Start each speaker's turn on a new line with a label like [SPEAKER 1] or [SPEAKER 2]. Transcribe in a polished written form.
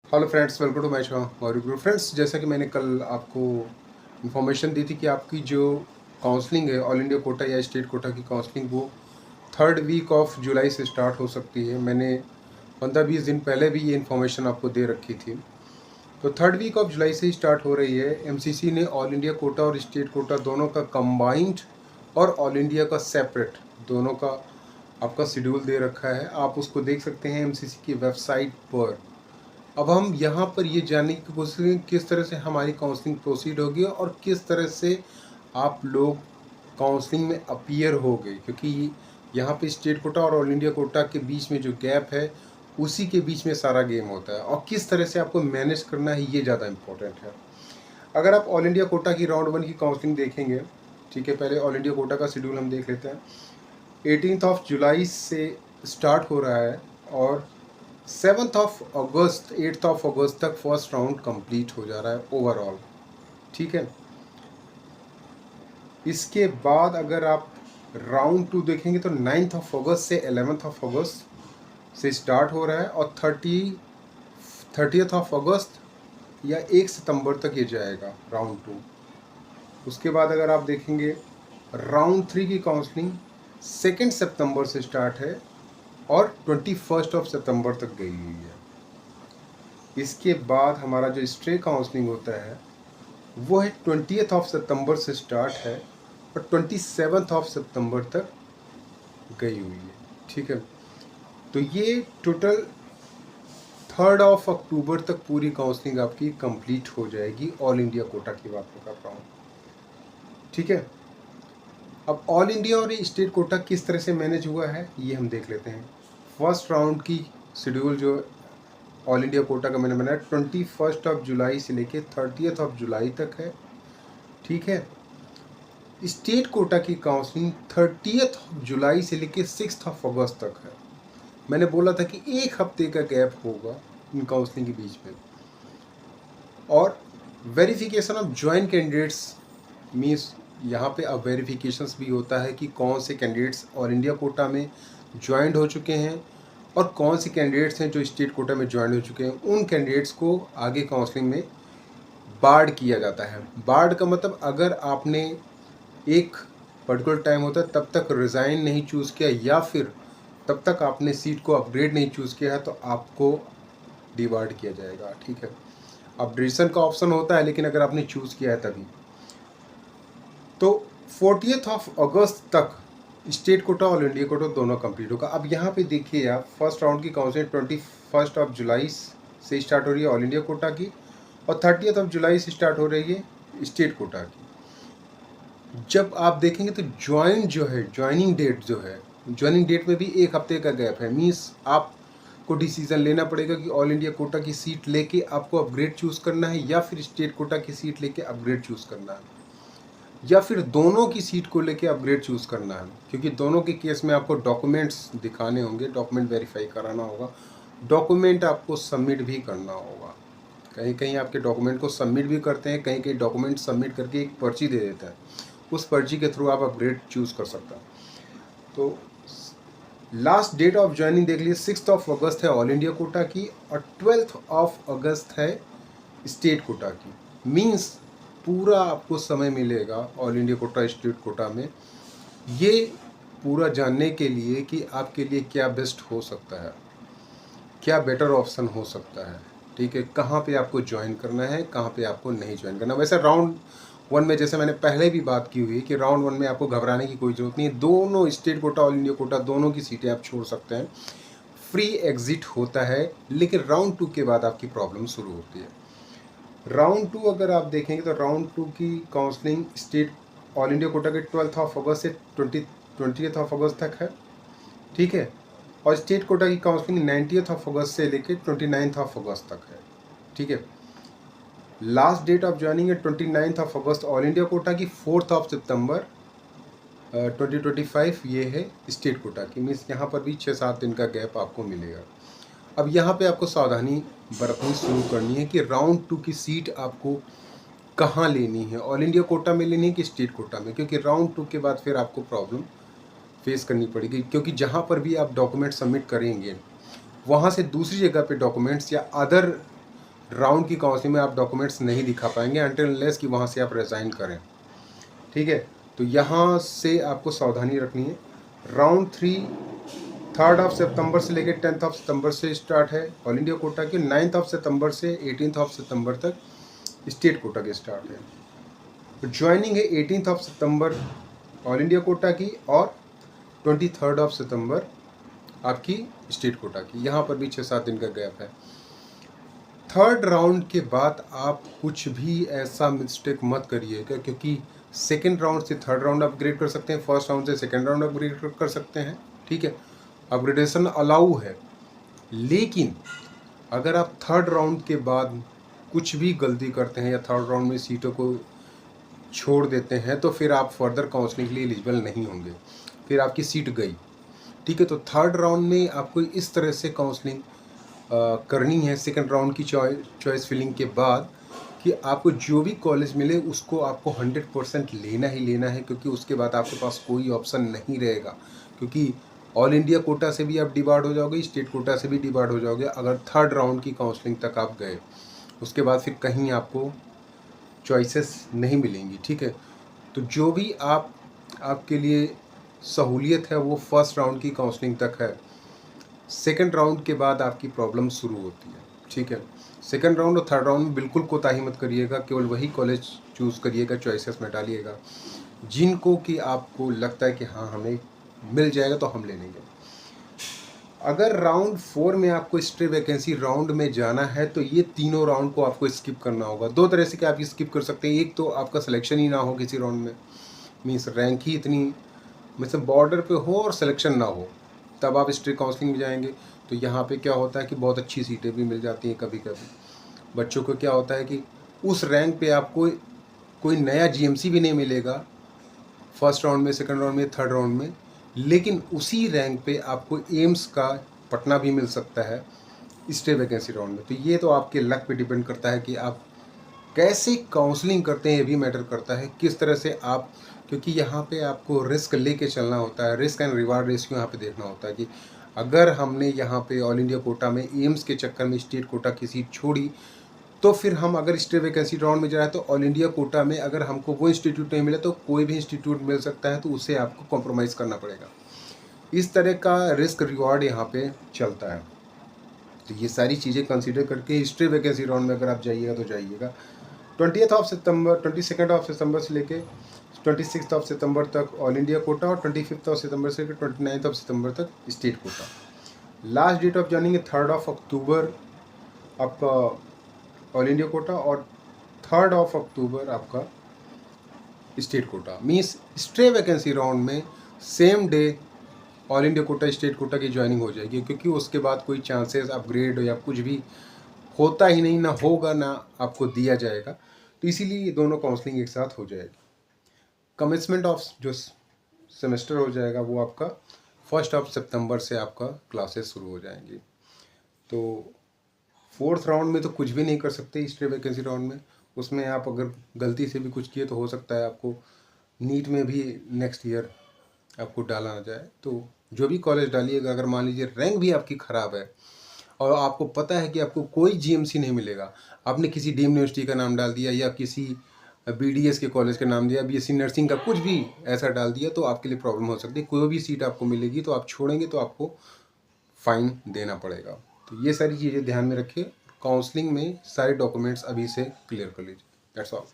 [SPEAKER 1] Hello friends, welcome to my channel और review. Friends, जैसा कि मैंने कल आपको इन्फॉर्मेशन दी थी कि आपकी जो काउंसलिंग है ऑल इंडिया कोटा या स्टेट कोटा की काउंसलिंग वो थर्ड वीक ऑफ जुलाई से स्टार्ट हो सकती है। मैंने 15-20 दिन पहले भी ये इन्फॉर्मेशन आपको दे रखी थी। तो थर्ड वीक ऑफ जुलाई से ही स्टार्ट हो रही है। एमसीसी ने ऑल इंडिया कोटा और स्टेट कोटा दोनों का कंबाइंड और ऑल इंडिया का सेपरेट दोनों का आपका शेड्यूल दे रखा है। आप उसको देख सकते हैं एमसीसी की वेबसाइट पर। अब हम यहाँ पर ये जानने की कोशिश करें किस तरह से हमारी काउंसलिंग प्रोसीड होगी और किस तरह से आप लोग काउंसलिंग में अपीयर हो गए, क्योंकि यहाँ पे स्टेट कोटा और ऑल इंडिया कोटा के बीच में जो गैप है उसी के बीच में सारा गेम होता है और किस तरह से आपको मैनेज करना है ये ज़्यादा इम्पोर्टेंट है। अगर आप ऑल इंडिया कोटा की राउंड 1 की काउंसलिंग देखेंगे, ठीक है, पहले ऑल इंडिया कोटा का शेड्यूल हम देख लेते हैं। 18 ऑफ जुलाई से स्टार्ट हो रहा है और 7 ऑफ अगस्त 8 ऑफ अगस्त तक फर्स्ट राउंड कंप्लीट हो जा रहा है ओवरऑल, ठीक है। इसके बाद अगर आप राउंड 2 देखेंगे तो 9 ऑफ अगस्त से 11 ऑफ अगस्त से स्टार्ट हो रहा है और 30th ऑफ अगस्त या 1 सितंबर तक ये जाएगा राउंड 2। उसके बाद अगर आप देखेंगे राउंड 3 की काउंसलिंग 2 सितंबर से स्टार्ट है और 21 ऑफ सितंबर तक गई हुई है। इसके बाद हमारा जो स्ट्रे काउंसलिंग होता है वो है 20th ऑफ सितंबर से स्टार्ट है और 27th ऑफ सितंबर तक गई हुई है, ठीक है। तो ये टोटल 3rd ऑफ अक्टूबर तक पूरी काउंसलिंग आपकी कंप्लीट हो जाएगी। ऑल इंडिया कोटा की बात मैं कर रहा हूँ, ठीक है। अब ऑल इंडिया और स्टेट कोटा किस तरह से मैनेज हुआ है ये हम देख लेते हैं। फर्स्ट राउंड की शेड्यूल जो ऑल इंडिया कोटा का मैंने बनाया 21 ऑफ जुलाई से लेके 30th ऑफ जुलाई तक है, ठीक है। स्टेट कोटा की काउंसलिंग 30th ऑफ जुलाई से लेके 6 ऑफ अगस्त तक है। मैंने बोला था कि एक हफ्ते का गैप होगा इन काउंसलिंग के बीच में। और verification of join candidates means यहाँ पे अब वेरिफिकेशंस भी होता है कि कौन से कैंडिडेट्स ऑल इंडिया कोटा में ज्वाइंट हो चुके हैं और कौन से कैंडिडेट्स हैं जो स्टेट कोटा में ज्वाइन हो चुके हैं। उन कैंडिडेट्स को आगे काउंसलिंग में बार्ड किया जाता है। बार्ड का मतलब अगर आपने एक पर्टिकुलर टाइम होता है तब तक रिज़ाइन नहीं चूज़ किया या फिर तब तक आपने सीट को अपग्रेड नहीं चूज़ किया है तो आपको डिबार्ड किया जाएगा, ठीक है। अपग्रेडेशन का ऑप्शन होता है लेकिन अगर आपने चूज़ किया है तभी। तो 40th ऑफ अगस्त तक स्टेट कोटा और इंडिया कोटा दोनों कंप्लीट होगा। अब यहाँ पे देखिए आप, फर्स्ट राउंड की काउंसलिंग 21 ऑफ जुलाई से स्टार्ट हो रही है ऑल इंडिया कोटा की और 30th ऑफ जुलाई से स्टार्ट हो रही है स्टेट कोटा की। जब आप देखेंगे तो ज्वाइनिंग डेट में भी एक हफ्ते का गैप है। मीन्स आपको डिसीज़न लेना पड़ेगा कि ऑल इंडिया कोटा की सीट लेके आपको अपग्रेड चूज़ करना है या फिर स्टेट कोटा की सीट लेके अपग्रेड चूज़ करना है या फिर दोनों की सीट को लेके अपग्रेड चूज़ करना है, क्योंकि दोनों के केस में आपको डॉक्यूमेंट्स दिखाने होंगे, डॉक्यूमेंट वेरीफाई कराना होगा, डॉक्यूमेंट आपको सबमिट भी करना होगा। कहीं कहीं आपके डॉक्यूमेंट को सबमिट भी करते हैं, कहीं कहीं डॉक्यूमेंट सबमिट करके एक पर्ची दे देता है, उस पर्ची के थ्रू आप अपग्रेड चूज़ कर सकते हैं। तो लास्ट डेट ऑफ ज्वाइनिंग देख लीजिए 6 ऑफ अगस्त है ऑल इंडिया कोटा की और 12 ऑफ अगस्त है स्टेट कोटा की। मीन्स पूरा आपको समय मिलेगा all India quota state Kota में ये पूरा जानने के लिए कि आपके लिए क्या बेस्ट हो सकता है, क्या बेटर ऑप्शन हो सकता है, ठीक है। कहाँ पे आपको ज्वाइन करना है, कहाँ पे आपको नहीं ज्वाइन करना। वैसे राउंड 1 में जैसे मैंने पहले भी बात की हुई है कि राउंड 1 में आपको घबराने की कोई ज़रूरत नहीं है। दोनों state quota all India Kota दोनों की सीटें आप छोड़ सकते हैं, फ्री एग्जिट होता है। लेकिन राउंड 2 के बाद आपकी प्रॉब्लम शुरू होती है। राउंड 2 अगर आप देखेंगे तो राउंड 2 की counselling state all India Kota के 12 ऑफ अगस्त से 20th ऑफ अगस्त तक है, ठीक है। और स्टेट कोटा की काउंसलिंग 90th ऑफ अगस्त से लेकर 29th ऑफ अगस्त तक है, ठीक है। लास्ट डेट ऑफ ज्वाइनिंग है 29th of August all India Kota की, 4th ऑफ सितंबर 2025 ये है स्टेट कोटा की। मीन्स यहाँ पर भी 6-7 दिन का गैप आपको मिलेगा। अब यहाँ पे आपको सावधानी बरतनी शुरू करनी है कि राउंड 2 की सीट आपको कहाँ लेनी है, ऑल इंडिया कोटा में लेनी है कि स्टेट कोटा में, क्योंकि राउंड 2 के बाद फिर आपको प्रॉब्लम फेस करनी पड़ेगी। क्योंकि जहाँ पर भी आप डॉक्यूमेंट सबमिट करेंगे वहाँ से दूसरी जगह पे डॉक्यूमेंट्स या अदर राउंड की काउंसलिंग में आप डॉक्यूमेंट्स नहीं दिखा पाएंगे अनटिल अनलेस कि वहाँ से आप रिज़ाइन करें, ठीक है। तो यहाँ से आपको सावधानी रखनी है। राउंड 3 3rd ऑफ सितंबर से लेकर 10th ऑफ सितंबर से स्टार्ट है ऑल इंडिया कोटा के, 9th ऑफ सितंबर से 18th ऑफ सितंबर तक स्टेट कोटा के स्टार्ट है। तो ज्वाइनिंग है 18th of September all India Kota की और 23rd ऑफ सितंबर आपकी स्टेट कोटा की। यहाँ पर भी 6-7 दिन का गैप है। 3rd राउंड के बाद आप कुछ भी ऐसा मिस्टेक मत करिएगा, क्योंकि सेकेंड राउंड से 3rd राउंड अपग्रेड कर सकते हैं, फर्स्ट राउंड से सेकेंड राउंड अपग्रेड कर सकते हैं, ठीक है। अपग्रेडेशन अलाउ है, लेकिन अगर आप 3rd राउंड के बाद कुछ भी गलती करते हैं या 3rd राउंड में सीटों को छोड़ देते हैं तो फिर आप फर्दर काउंसलिंग के लिए एलिजिबल नहीं होंगे, फिर आपकी सीट गई, ठीक है। तो 3rd राउंड में आपको इस तरह से काउंसलिंग करनी है सेकंड राउंड की चॉइस फिलिंग के बाद, कि आपको जो भी कॉलेज मिले उसको आपको 100% लेना ही लेना है, क्योंकि उसके बाद आपके पास कोई ऑप्शन नहीं रहेगा। क्योंकि ऑल इंडिया कोटा से भी आप डिबार्ड हो जाओगे, स्टेट कोटा से भी डिबार्ड हो जाओगे अगर 3rd राउंड की काउंसलिंग तक आप गए। उसके बाद फिर कहीं आपको चॉइसेस नहीं मिलेंगी, ठीक है। तो जो भी आपके लिए सहूलियत है वो फर्स्ट राउंड की काउंसलिंग तक है। सेकंड राउंड के बाद आपकी प्रॉब्लम शुरू होती है, ठीक है। सेकंड राउंड और 3rd राउंड में बिल्कुल कोताही मत करिएगा, केवल वही कॉलेज चूज़ करिएगा, चॉइसेस में डालिएगा जिनको कि आपको लगता है कि हाँ हमें मिल जाएगा तो हम ले लेंगे। अगर राउंड 4 में आपको स्ट्रे वैकेंसी राउंड में जाना है तो ये तीनों राउंड को आपको स्किप करना होगा। 2 तरह से कि आप स्किप कर सकते हैं, एक तो आपका सिलेक्शन ही ना हो किसी राउंड में, मीन्स रैंक ही इतनी मतलब बॉर्डर पे हो और सिलेक्शन ना हो, तब आप स्ट्रे काउंसलिंग में जाएंगे। तो यहाँ पे क्या होता है कि बहुत अच्छी सीटें भी मिल जाती हैं कभी कभी। बच्चों को क्या होता है कि उस रैंक पे आपको कोई नया जीएमसी भी नहीं मिलेगा फर्स्ट राउंड में, सेकंड राउंड में, 3rd राउंड में, लेकिन उसी रैंक पे आपको एम्स का पटना भी मिल सकता है स्टे वैकेंसी राउंड में। तो ये तो आपके लक पे डिपेंड करता है कि आप कैसे काउंसलिंग करते हैं, ये भी मैटर करता है किस तरह से आप, क्योंकि यहाँ पे आपको रिस्क लेके चलना होता है, रिस्क एंड रिवार्ड रेशियो यहाँ पे देखना होता है कि अगर हमने यहाँ पे ऑल इंडिया कोटा में एम्स के चक्कर में स्टेट कोटा की सीट छोड़ी, तो फिर हम अगर स्टे वैकेंसी राउंड में जाए तो ऑल इंडिया कोटा में अगर हमको वो इंस्टीट्यूट नहीं मिला तो कोई भी इंस्टीट्यूट मिल सकता है, तो उससे आपको कॉम्प्रोमाइज़ करना पड़ेगा। इस तरह का रिस्क रिवॉर्ड यहाँ पे चलता है। तो ये सारी चीज़ें कंसीडर करके स्टे वैकेंसी राउंड में अगर आप जाइएगा तो जाइएगा। 20th of September 22nd of सितंबर से लेके 26th ऑफ सितंबर तक ऑल इंडिया कोटा और 25th ऑफ सितंबर से लेकर 29th ऑफ सितंबर तक state quota. Last date of joining है 3rd ऑफ अक्टूबर आपका ऑल इंडिया कोटा और 3rd ऑफ अक्टूबर आपका state quota. Means stray vacancy round में same day all India quota state quota की ज्वाइनिंग हो जाएगी, क्योंकि उसके बाद कोई चांसेस अपग्रेड या कुछ भी होता ही नहीं, ना होगा ना आपको दिया जाएगा। तो इसीलिए ये दोनों काउंसलिंग एक साथ हो जाएगी। कमेंसमेंट ऑफ जो सेमेस्टर हो जाएगा वो आपका 1st ऑफ सितंबर से आपका क्लासेस शुरू हो जाएंगी। तो 4th राउंड में तो कुछ भी नहीं कर सकते स्टे वैकेंसी राउंड में, उसमें आप अगर गलती से भी कुछ किए तो हो सकता है आपको नीट में भी नेक्स्ट ईयर आपको डाला ना जाए। तो जो भी कॉलेज डालिएगा, अगर मान लीजिए रैंक भी आपकी ख़राब है और आपको पता है कि आपको कोई जीएमसी नहीं मिलेगा, आपने किसी डीम्ड यूनिवर्सिटी का नाम डाल दिया या किसी बीडीएस के कॉलेज का नाम दिया, बीएससी नर्सिंग का कुछ भी ऐसा डाल दिया, तो आपके लिए प्रॉब्लम हो सकती है। कोई भी सीट आपको मिलेगी तो आप छोड़ेंगे तो आपको फ़ाइन देना पड़ेगा। तो ये सारी चीज़ें ध्यान में रखिए। काउंसलिंग में सारे डॉक्यूमेंट्स अभी से क्लियर कर लीजिए। That's all.